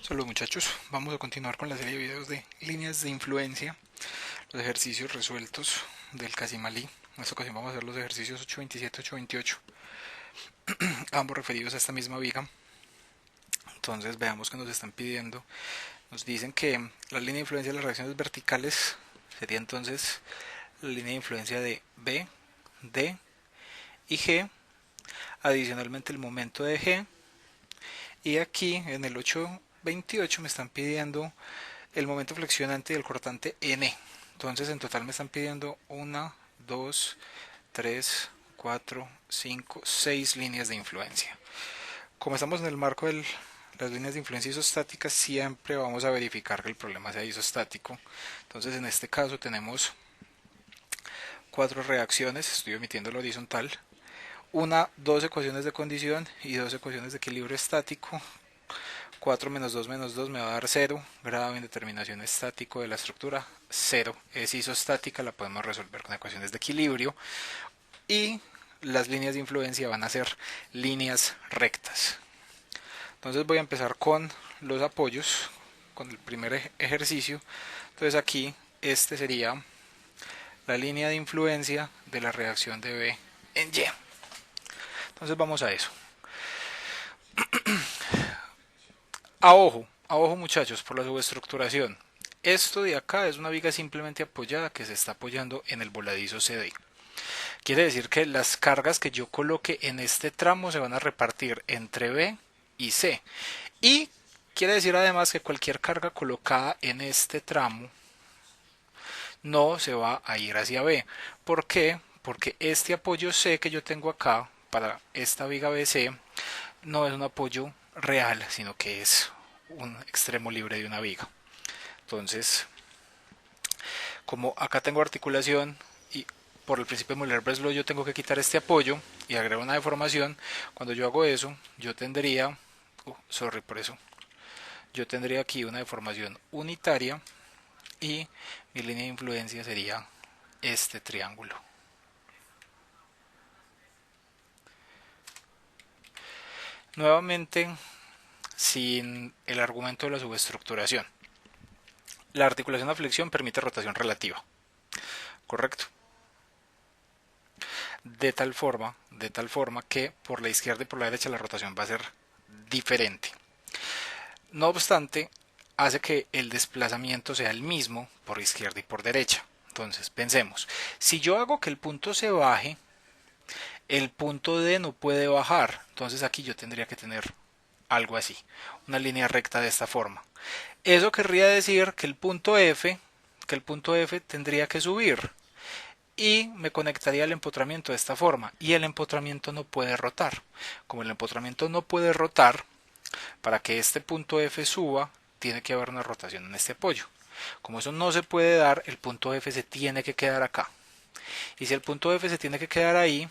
Saludos muchachos, vamos a continuar con la serie de videos de líneas de influencia, los ejercicios resueltos del Casimalí. En esta ocasión vamos a hacer los ejercicios 827 y 828, ambos referidos a esta misma viga. Entonces veamos que nos están pidiendo. Nos dicen que la línea de influencia de las reacciones verticales sería entonces la línea de influencia de B, D y G, adicionalmente el momento de G, y aquí en el 828 me están pidiendo el momento flexionante y el cortante N. Entonces en total me están pidiendo 1, 2, 3, 4, 5, 6 líneas de influencia. Como estamos en el marco de las líneas de influencia isostáticas, siempre vamos a verificar que el problema sea isostático. Entonces en este caso tenemos 4 reacciones, estoy omitiendo la horizontal, dos ecuaciones de condición y dos ecuaciones de equilibrio estático. 4 menos 2 me va a dar 0, grado de indeterminación estático de la estructura 0, es isostática, la podemos resolver con ecuaciones de equilibrio, y las líneas de influencia van a ser líneas rectas. Entonces voy a empezar con los apoyos, con el primer ejercicio. Entonces aquí este sería la línea de influencia de la reacción de B en Y. Entonces vamos a eso. A ojo muchachos, por la subestructuración. Esto de acá es una viga simplemente apoyada que se está apoyando en el voladizo CD. Quiere decir que las cargas que yo coloque en este tramo se van a repartir entre B y C. Y quiere decir además que cualquier carga colocada en este tramo no se va a ir hacia B. ¿Por qué? Porque este apoyo C que yo tengo acá para esta viga BC no es un apoyo real, sino que es un extremo libre de una viga. Entonces, como acá tengo articulación y por el principio de Müller-Breslau yo tengo que quitar este apoyo y agregar una deformación, cuando yo hago eso, yo tendría, por eso, yo tendría aquí una deformación unitaria y mi línea de influencia sería este triángulo. Nuevamente, sin el argumento de la subestructuración. La articulación a flexión permite rotación relativa, ¿correcto? De tal forma que por la izquierda y por la derecha la rotación va a ser diferente. No obstante, hace que el desplazamiento sea el mismo por izquierda y por derecha. Entonces, pensemos, si yo hago que el punto se baje, el punto D no puede bajar. Entonces aquí yo tendría que tener algo así, una línea recta de esta forma. Eso querría decir que el punto F tendría que subir y me conectaría al empotramiento de esta forma, y el empotramiento no puede rotar. Como el empotramiento no puede rotar, para que este punto F suba tiene que haber una rotación en este apoyo. Como eso no se puede dar, el punto F se tiene que quedar acá. Y si el punto F se tiene que quedar ahí,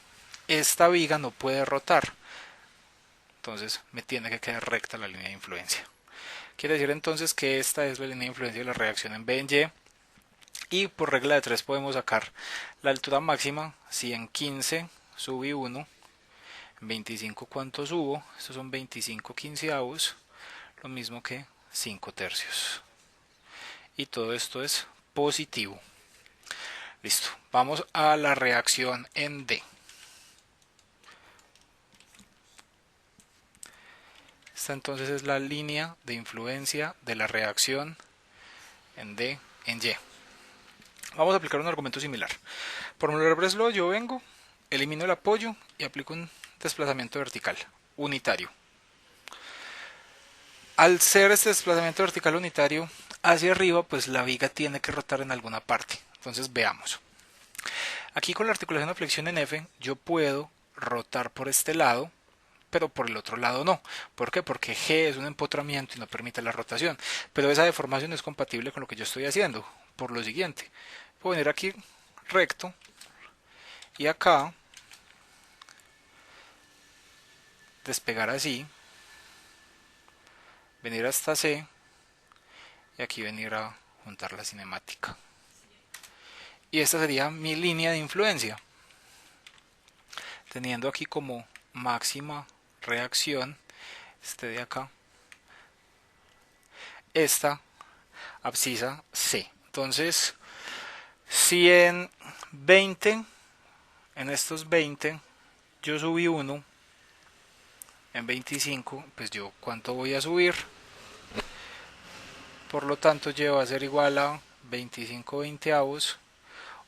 esta viga no puede rotar. Entonces me tiene que quedar recta la línea de influencia. Quiere decir entonces que esta es la línea de influencia de la reacción en B en Y. Y por regla de 3 podemos sacar la altura máxima. Si en 15 subí 1, en 25 cuánto subo. Estos son 25 quinceavos, lo mismo que 5 tercios. Y todo esto es positivo. Listo. Vamos a la reacción en D. Esta entonces es la línea de influencia de la reacción en D en Y. Vamos a aplicar un argumento similar. Por Müller-Breslau yo vengo, elimino el apoyo y aplico un desplazamiento vertical unitario. Al ser este desplazamiento vertical unitario hacia arriba, pues la viga tiene que rotar en alguna parte. Entonces veamos. Aquí con la articulación de flexión en F, yo puedo rotar por este lado, pero por el otro lado no. ¿Por qué? Porque G es un empotramiento y no permite la rotación. Pero esa deformación es compatible con lo que yo estoy haciendo. Por lo siguiente, puedo venir aquí recto y acá despegar así, venir hasta C y aquí venir a juntar la cinemática. Y esta sería mi línea de influencia, teniendo aquí como máxima reacción este de acá esta abscisa C. Entonces, si en 20, en estos 20, yo subí 1, en 25, pues yo cuánto voy a subir. Por lo tanto, Y va a ser igual a 25 veinteavos,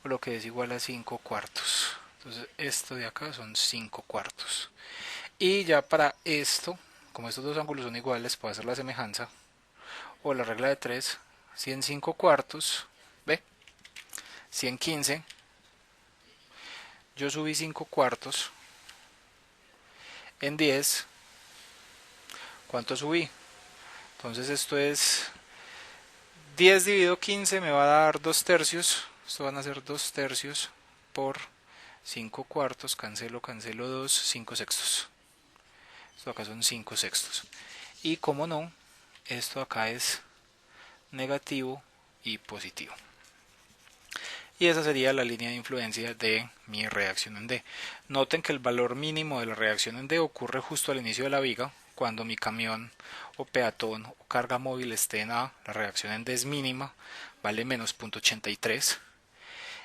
o lo que es igual a 5 cuartos. Entonces, esto de acá son 5 cuartos. Y ya para esto, como estos dos ángulos son iguales, puedo hacer la semejanza o la regla de 3. Si en 5 cuartos, ¿ve? Si en 15 yo subí 5 cuartos, en 10, ¿cuánto subí? Entonces esto es 10 dividido 15 me va a dar 2 tercios. Esto van a ser 2 tercios por 5 cuartos. Cancelo, cancelo 2, 5 sextos. Esto acá son 5 sextos. Y como no, esto acá es negativo y positivo. Y esa sería la línea de influencia de mi reacción en D. Noten que el valor mínimo de la reacción en D ocurre justo al inicio de la viga, cuando mi camión o peatón o carga móvil esté en A, la reacción en D es mínima, vale menos 0.83,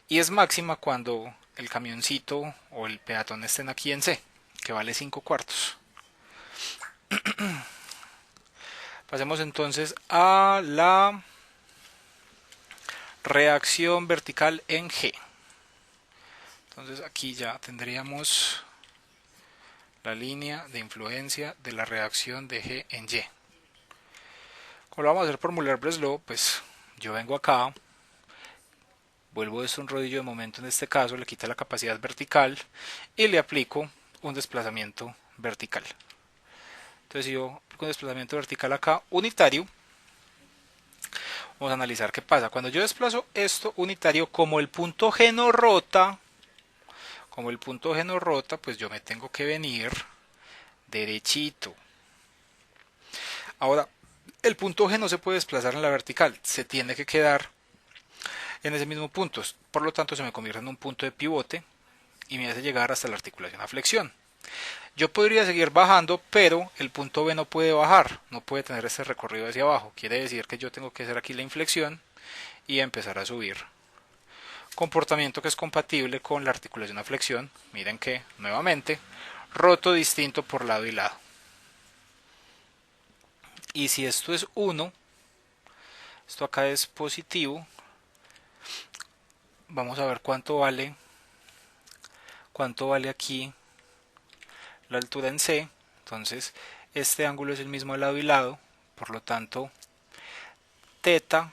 y es máxima cuando el camioncito o el peatón estén aquí en C, que vale 5 cuartos. Pasemos entonces a la reacción vertical en G. Entonces aquí ya tendríamos la línea de influencia de la reacción de G en Y. Como lo vamos a hacer por Müller-Breslau, pues yo vengo acá, vuelvo esto un rodillo de momento en este caso, le quita la capacidad vertical y le aplico un desplazamiento vertical. Entonces si yo aplico un desplazamiento vertical acá unitario, vamos a analizar qué pasa. Cuando yo desplazo esto unitario, como el punto G no rota, pues yo me tengo que venir derechito. Ahora, el punto G no se puede desplazar en la vertical, se tiene que quedar en ese mismo punto. Por lo tanto, se me convierte en un punto de pivote y me hace llegar hasta la articulación a flexión. Yo podría seguir bajando, pero el punto B no puede bajar, no puede tener ese recorrido hacia abajo. Quiere decir que yo tengo que hacer aquí la inflexión y empezar a subir. Comportamiento que es compatible con la articulación a flexión. Miren que, nuevamente, roto distinto por lado y lado. Y si esto es 1, esto acá es positivo, vamos a ver cuánto vale aquí la altura en C. Entonces este ángulo es el mismo de lado y lado, por lo tanto teta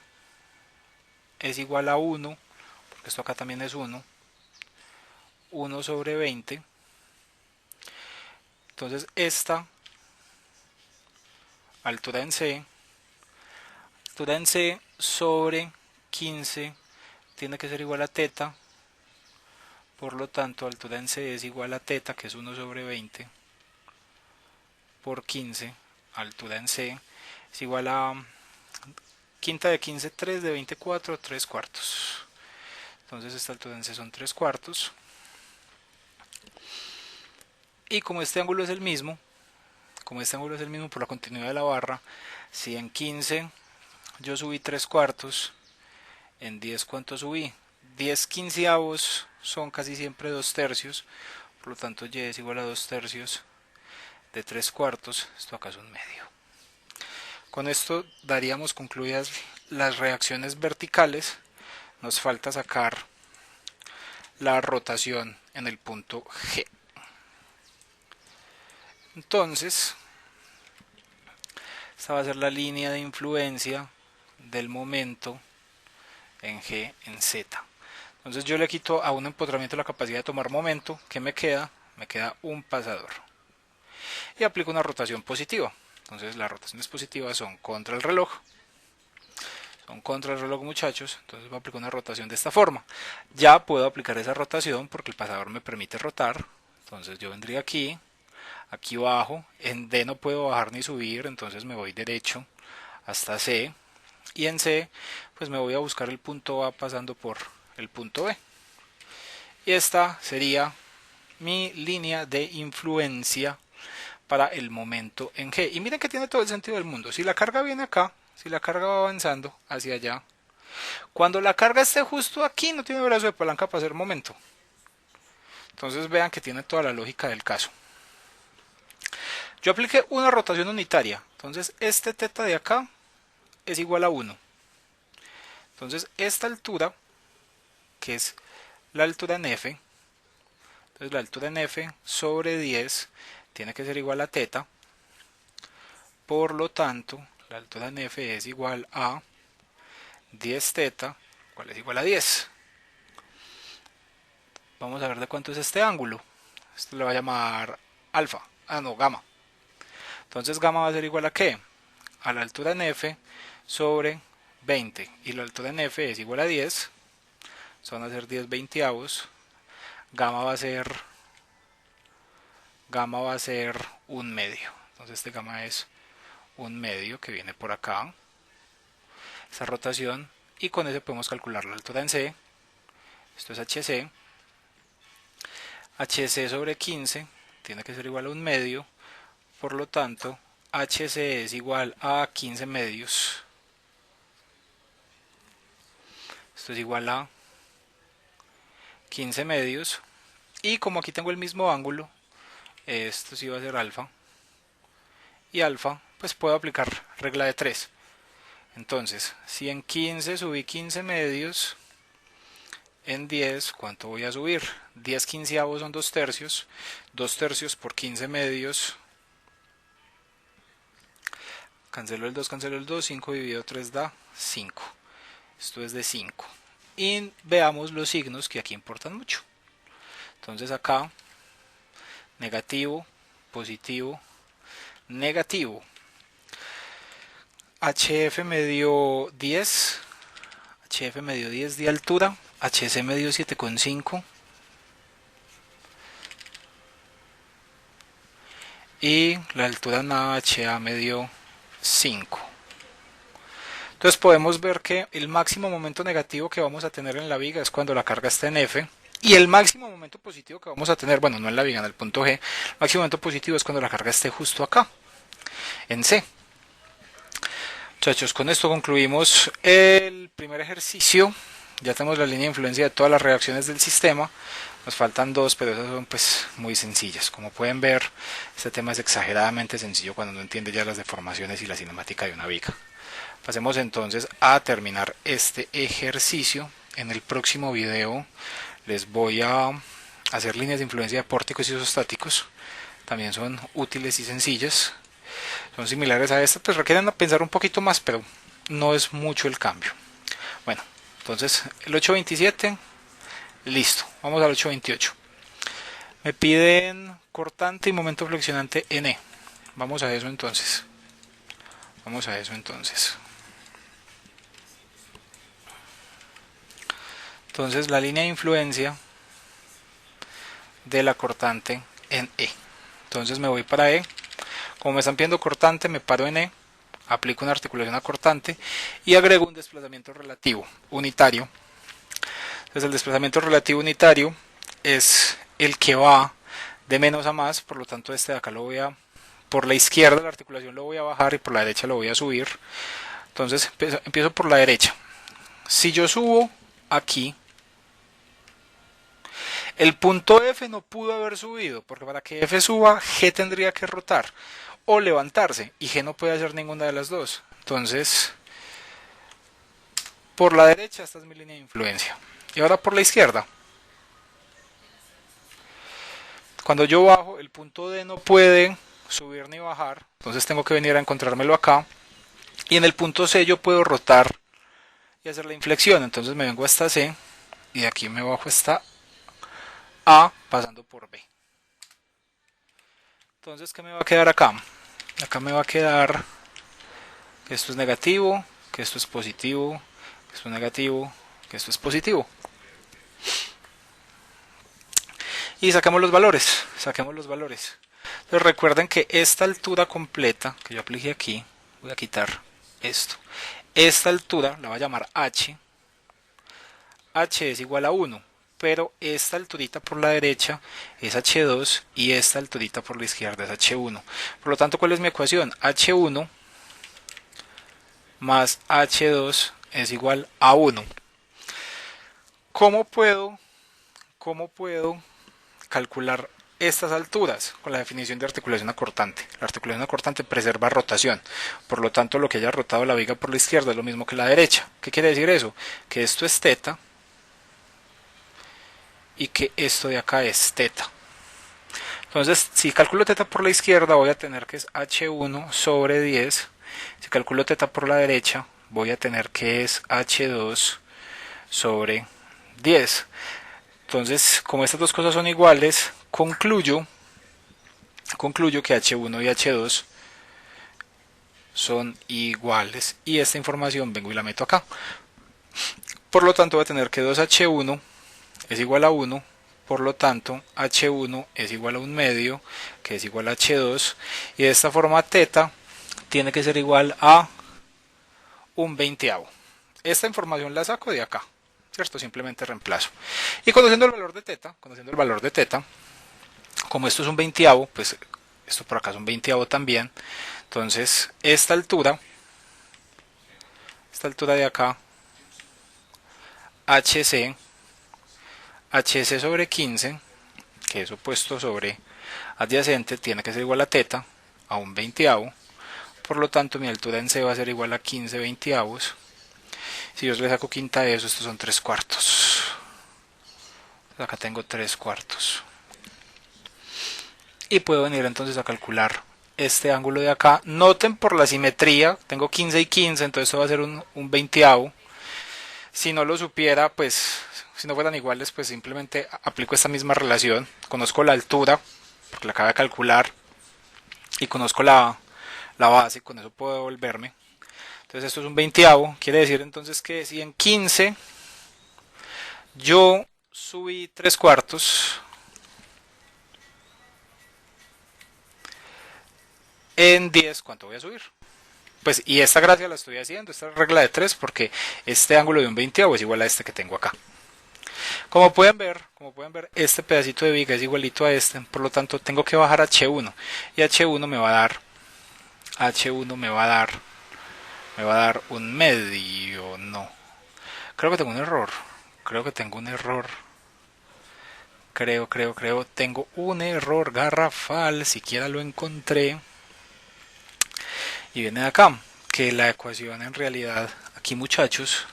es igual a 1, porque esto acá también es 1 sobre 20. Entonces esta altura en C sobre 15 tiene que ser igual a teta. Por lo tanto, altura en C es igual a teta, que es 1 sobre 20, por 15. Altura en C es igual a quinta de 15, 3 de 24, 3 cuartos. Entonces esta altura en C son 3 cuartos. Y como este ángulo es el mismo, por la continuidad de la barra, si en 15 yo subí 3 cuartos, en 10 ¿cuánto subí? 10 quinceavos son casi siempre 2 tercios, por lo tanto Y es igual a 2 tercios de 3 cuartos, esto acá es un medio. Con esto daríamos concluidas las reacciones verticales. Nos falta sacar la rotación en el punto G. Entonces, esta va a ser la línea de influencia del momento en G en Z. Entonces yo le quito a un empotramiento la capacidad de tomar momento. ¿Qué me queda? Me queda un pasador. Y aplico una rotación positiva. Entonces las rotaciones positivas son contra el reloj. Muchachos. Entonces voy a aplicar una rotación de esta forma. Ya puedo aplicar esa rotación porque el pasador me permite rotar. Entonces yo vendría aquí bajo. En D no puedo bajar ni subir, entonces me voy derecho hasta C. Y en C pues me voy a buscar el punto A pasando por el punto B. Y esta sería mi línea de influencia para el momento en G. Y miren que tiene todo el sentido del mundo. Si la carga viene acá, si la carga va avanzando hacia allá, cuando la carga esté justo aquí, no tiene brazo de palanca para hacer momento. Entonces vean que tiene toda la lógica del caso. Yo apliqué una rotación unitaria. Entonces este teta de acá es igual a 1. Entonces esta altura, que es la altura en F, entonces la altura en F sobre 10 tiene que ser igual a teta. Por lo tanto, la altura en F es igual a 10 teta, cual es igual a 10. Vamos a ver de cuánto es este ángulo. Esto le va a llamar alfa. Ah, no, gamma. Entonces gamma va a ser igual a ¿qué? A la altura en F sobre 20. Y la altura en F es igual a 10. Son a ser 10 veinteavos. Gamma va a ser 1/2. Entonces este gamma es 1/2 que viene por acá. Esa rotación. Y con eso podemos calcular la altura en C. Esto es HC. HC sobre 15 tiene que ser igual a 1/2. Por lo tanto, HC es igual a 15 medios. Esto es igual a 15 medios. Y como aquí tengo el mismo ángulo, esto sí va a ser alfa. Y alfa, pues puedo aplicar regla de 3. Entonces, si en 15 subí 15 medios, en 10, ¿cuánto voy a subir? 10 quinceavos son 2 tercios. 2 tercios por 15 medios. Cancelo el 2, cancelo el 2. 5 dividido 3 da 5. Esto es de 5. Y veamos los signos que aquí importan mucho. Entonces acá, negativo, positivo, negativo. HF me dio 10. HF me dio 10 de altura. HC me dio 7,5. Y la altura en HA me dio 5. Entonces podemos ver que el máximo momento negativo que vamos a tener en la viga es cuando la carga está en F. Y el máximo momento positivo que vamos a tener, bueno, no en la viga, en el punto G, el máximo momento positivo es cuando la carga esté justo acá, en C. Muchachos, con esto concluimos el primer ejercicio. Ya tenemos la línea de influencia de todas las reacciones del sistema. Nos faltan dos, pero esas son pues muy sencillas. Como pueden ver, este tema es exageradamente sencillo cuando uno entiende ya las deformaciones y la cinemática de una viga. Pasemos entonces a terminar este ejercicio. En el próximo video les voy a hacer líneas de influencia de pórticos isostáticos. También son útiles y sencillas. Son similares a estas, pues requieren pensar un poquito más, pero no es mucho el cambio. Bueno, entonces el 827, listo. Vamos al 828. Me piden cortante y momento flexionante en E. Vamos a eso entonces. Entonces la línea de influencia de la cortante en E. Entonces me voy para E. Como me están pidiendo cortante, me paro en E, aplico una articulación a cortante y agrego un desplazamiento relativo unitario. Entonces el desplazamiento relativo unitario es el que va de menos a más, por lo tanto este de acá lo voy a, por la izquierda la articulación lo voy a bajar y por la derecha lo voy a subir. Entonces empiezo por la derecha. Si yo subo aquí, el punto F no pudo haber subido, porque para que F suba, G tendría que rotar o levantarse, y G no puede hacer ninguna de las dos. Entonces, por la derecha esta es mi línea de influencia. Y ahora por la izquierda. Cuando yo bajo, el punto D no puede subir ni bajar, entonces tengo que venir a encontrármelo acá. Y en el punto C yo puedo rotar y hacer la inflexión. Entonces me vengo hasta C y de aquí me bajo hasta A pasando por B. Entonces, ¿qué me va a quedar acá? Acá me va a quedar que esto es negativo, que esto es positivo, que esto es negativo, que esto es positivo. Y saquemos los valores. Entonces recuerden que esta altura completa que yo apliqué aquí, voy a quitar esto. Esta altura la voy a llamar H. H es igual a 1. Pero esta alturita por la derecha es H2 y esta alturita por la izquierda es H1. Por lo tanto, ¿cuál es mi ecuación? H1 más H2 es igual a 1. ¿Cómo puedo calcular estas alturas? Con la definición de articulación acortante. La articulación acortante preserva rotación. Por lo tanto, lo que haya rotado la viga por la izquierda es lo mismo que la derecha. ¿Qué quiere decir eso? Que esto es teta y que esto de acá es teta. Entonces, si calculo teta por la izquierda, voy a tener que es H1 sobre 10. Si calculo teta por la derecha, voy a tener que es H2 sobre 10. Entonces, como estas dos cosas son iguales, concluyo que H1 y H2 son iguales. Y esta información vengo y la meto acá. Por lo tanto, voy a tener que 2H1 es igual a 1. Por lo tanto, H1 es igual a 1 medio, que es igual a H2. Y de esta forma, teta tiene que ser igual a 1/20. Esta información la saco de acá, ¿cierto? Simplemente reemplazo. Y conociendo el valor de teta, como esto es 1/20, pues esto por acá es 1/20 también. Entonces, esta altura de acá, HC sobre 15, que es opuesto sobre adyacente, tiene que ser igual a teta, a 1/20. Por lo tanto, mi altura en C va a ser igual a 15/20. Si yo le saco quinta de eso, estos son 3/4. Acá tengo 3/4. Y puedo venir entonces a calcular este ángulo de acá. Noten por la simetría, tengo 15 y 15, entonces esto va a ser un 20. Si no lo supiera, pues si no fueran iguales, pues simplemente aplico esta misma relación. Conozco la altura, porque la acabo de calcular, y conozco la base, con eso puedo devolverme. Entonces esto es un 20, quiere decir entonces que si en 15 yo subí 3/4, en 10, ¿cuánto voy a subir? Pues, y esta gracia la estoy haciendo, esta regla de 3, porque este ángulo de un 20 es igual a este que tengo acá. Como pueden ver, este pedacito de viga es igualito a este, por lo tanto tengo que bajar H1, y H1 me va a dar un medio. No, creo que tengo un error, tengo un error garrafal, siquiera lo encontré, y viene de acá, que la ecuación en realidad, aquí muchachos,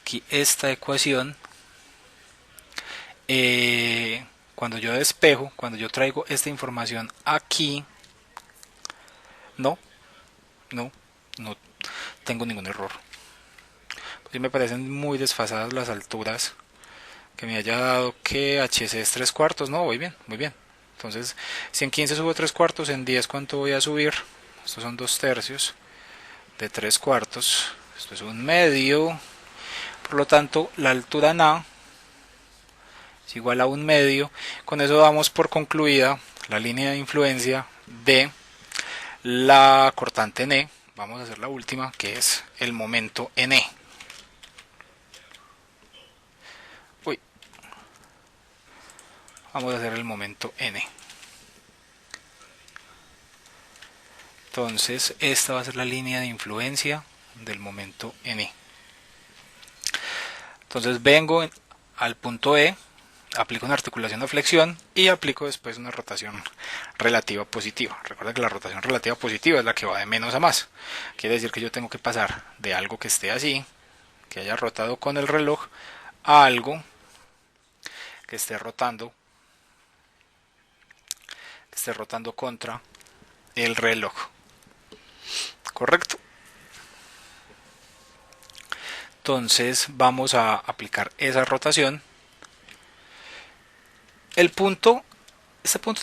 aquí esta ecuación, cuando yo despejo, cuando yo traigo esta información aquí, no tengo ningún error. Pues me parecen muy desfasadas las alturas, que me haya dado que HC es 3/4, no, voy bien. Entonces, si en 15 subo 3/4, en 10 ¿cuánto voy a subir? Estos son 2/3 de 3/4, esto es un medio, por lo tanto la altura en A es igual a un medio. Con eso damos por concluida la línea de influencia de la cortante en E. Vamos a hacer la última, que es el momento en E. Vamos a hacer el momento N. Entonces, esta va a ser la línea de influencia del momento N. Entonces, vengo al punto E, aplico una articulación de flexión y aplico después una rotación relativa positiva. Recuerda que la rotación relativa positiva es la que va de menos a más. Quiere decir que yo tengo que pasar de algo que esté así, que haya rotado con el reloj, a algo que esté rotando contra el reloj. ¿Correcto? Entonces vamos a aplicar esa rotación. Este punto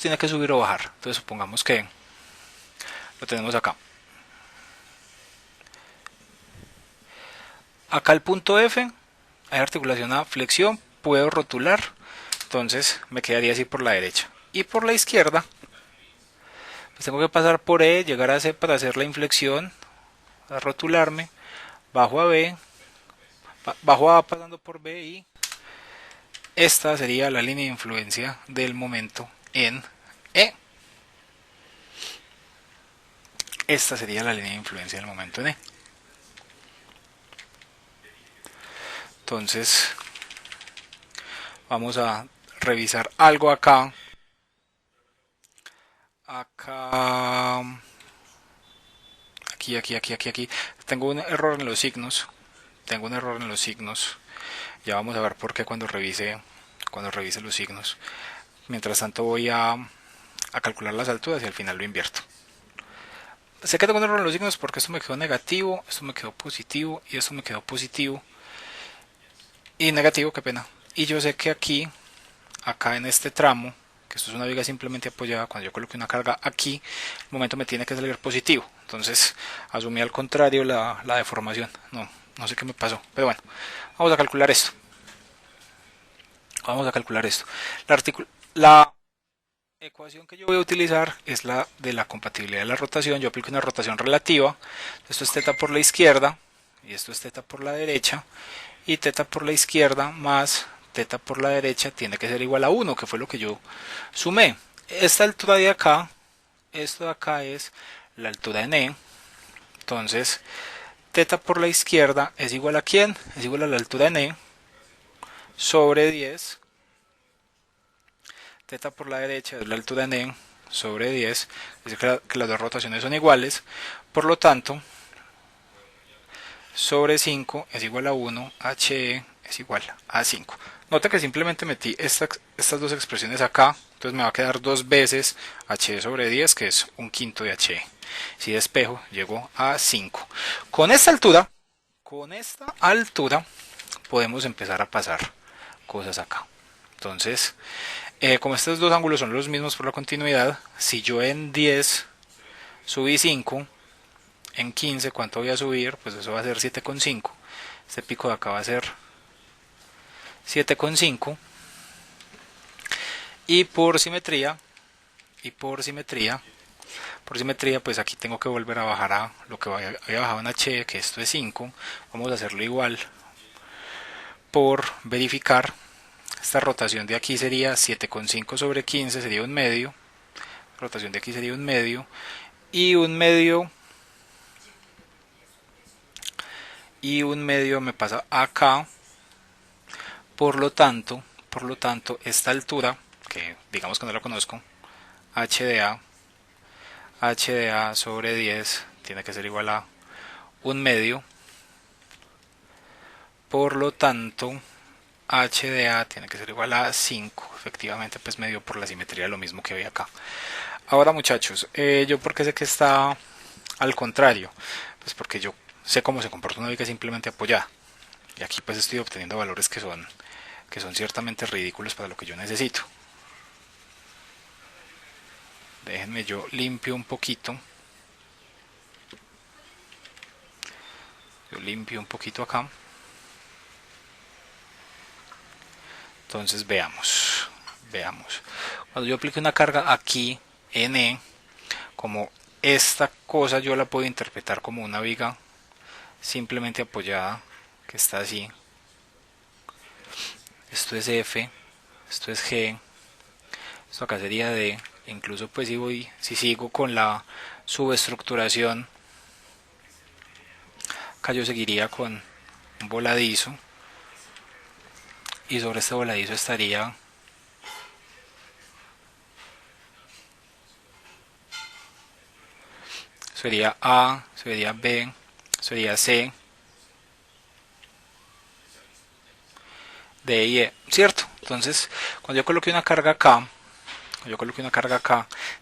tiene que subir o bajar. Entonces supongamos que lo tenemos acá. Acá el punto F, hay articulación a flexión, puedo rotular, entonces me quedaría así por la derecha. Y por la izquierda, pues tengo que pasar por E, llegar a C para hacer la inflexión, a rotularme, bajo a B, bajo A pasando por B, y esta sería la línea de influencia del momento en E. Esta sería la línea de influencia del momento en E. Entonces vamos a revisar algo acá. Aquí. Tengo un error en los signos. Ya vamos a ver por qué cuando revise los signos. Mientras tanto voy a calcular las alturas y al final lo invierto. Sé que tengo un error en los signos porque esto me quedó negativo, esto me quedó positivo y esto me quedó positivo y negativo, qué pena. Y yo sé que acá en este tramo, que esto es una viga simplemente apoyada, cuando yo coloque una carga aquí, el momento me tiene que salir positivo. Entonces asumí al contrario la deformación. No sé qué me pasó, pero bueno, vamos a calcular esto. La ecuación que yo voy a utilizar es la de la compatibilidad de la rotación. Yo aplico una rotación relativa. Esto es teta por la izquierda y esto es teta por la derecha. Y teta por la izquierda más teta por la derecha tiene que ser igual a 1, que fue lo que yo sumé. Esta altura de acá, esto de acá es la altura en E. Entonces, teta por la izquierda es igual a ¿quién? Es igual a la altura en E sobre 10. Teta por la derecha es la altura en E sobre 10. Dice que las dos rotaciones son iguales. Por lo tanto, sobre 5 es igual a 1, HE es igual a 5. Nota que simplemente metí estas dos expresiones acá, entonces me va a quedar dos veces HE sobre 10, que es un quinto de HE. Si despejo, llego a 5. Con esta altura, podemos empezar a pasar cosas acá. Entonces, como estos dos ángulos son los mismos por la continuidad, si yo en 10 subí 5, en 15, ¿cuánto voy a subir? Pues eso va a ser 7,5. Este pico de acá va a ser 7,5. Y por simetría, pues aquí tengo que volver a bajar a lo que había bajado en H, que esto es 5. Vamos a hacerlo igual por verificar. Esta rotación de aquí sería 7,5 sobre 15, sería un medio. Rotación de aquí sería un medio. Y un medio me pasa acá. Por lo tanto, esta altura, que digamos que no la conozco, h de A sobre 10 tiene que ser igual a un medio. Por lo tanto, h de A tiene que ser igual a 5. Efectivamente, pues medio por la simetría, lo mismo que ve acá. Ahora, muchachos, yo porque sé que está al contrario, pues porque yo sé cómo se comporta una viga simplemente apoyada. Y aquí pues estoy obteniendo valores que son ciertamente ridículos para lo que yo necesito. Déjenme yo limpio un poquito. Yo limpio un poquito acá. Entonces veamos. Cuando yo aplique una carga aquí en E, como esta cosa yo la puedo interpretar como una viga simplemente apoyada, que está así. Esto es F, esto es G, esto acá sería D. Incluso pues si sigo con la subestructuración, acá yo seguiría con un voladizo, y sobre este voladizo estaría sería A, sería B, sería C, D y E, ¿cierto? Entonces, cuando yo coloque una carga acá,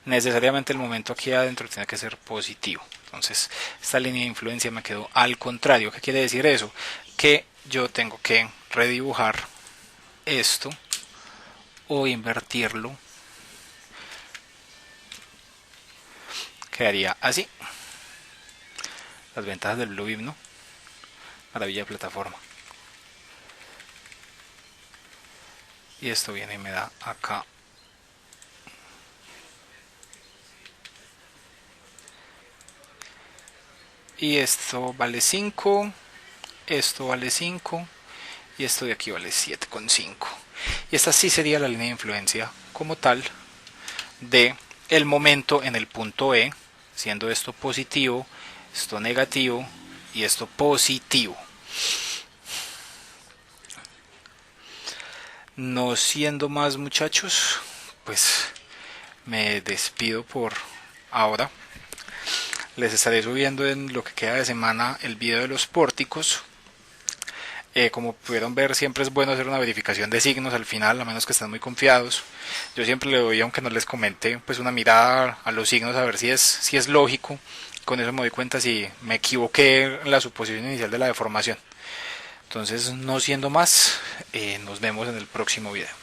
necesariamente el momento aquí adentro tiene que ser positivo. Entonces, esta línea de influencia me quedó al contrario. ¿Qué quiere decir eso? Que yo tengo que redibujar esto o invertirlo. Quedaría así. Las ventajas del Bluebeam, ¿no? Maravilla de plataforma. Y esto viene y me da acá. Y esto vale 5, esto vale 5 y esto de aquí vale 7,5. Y esta sí sería la línea de influencia como tal de el momento en el punto E, siendo esto positivo, esto negativo y esto positivo. No siendo más, muchachos, pues me despido por ahora. Les estaré subiendo en lo que queda de semana el video de los pórticos. Como pudieron ver, siempre es bueno hacer una verificación de signos al final, a menos que estén muy confiados. Yo siempre le doy, aunque no les comente, pues una mirada a los signos a ver si es lógico. Con eso me doy cuenta si me equivoqué en la suposición inicial de la deformación. Entonces, no siendo más, nos vemos en el próximo video.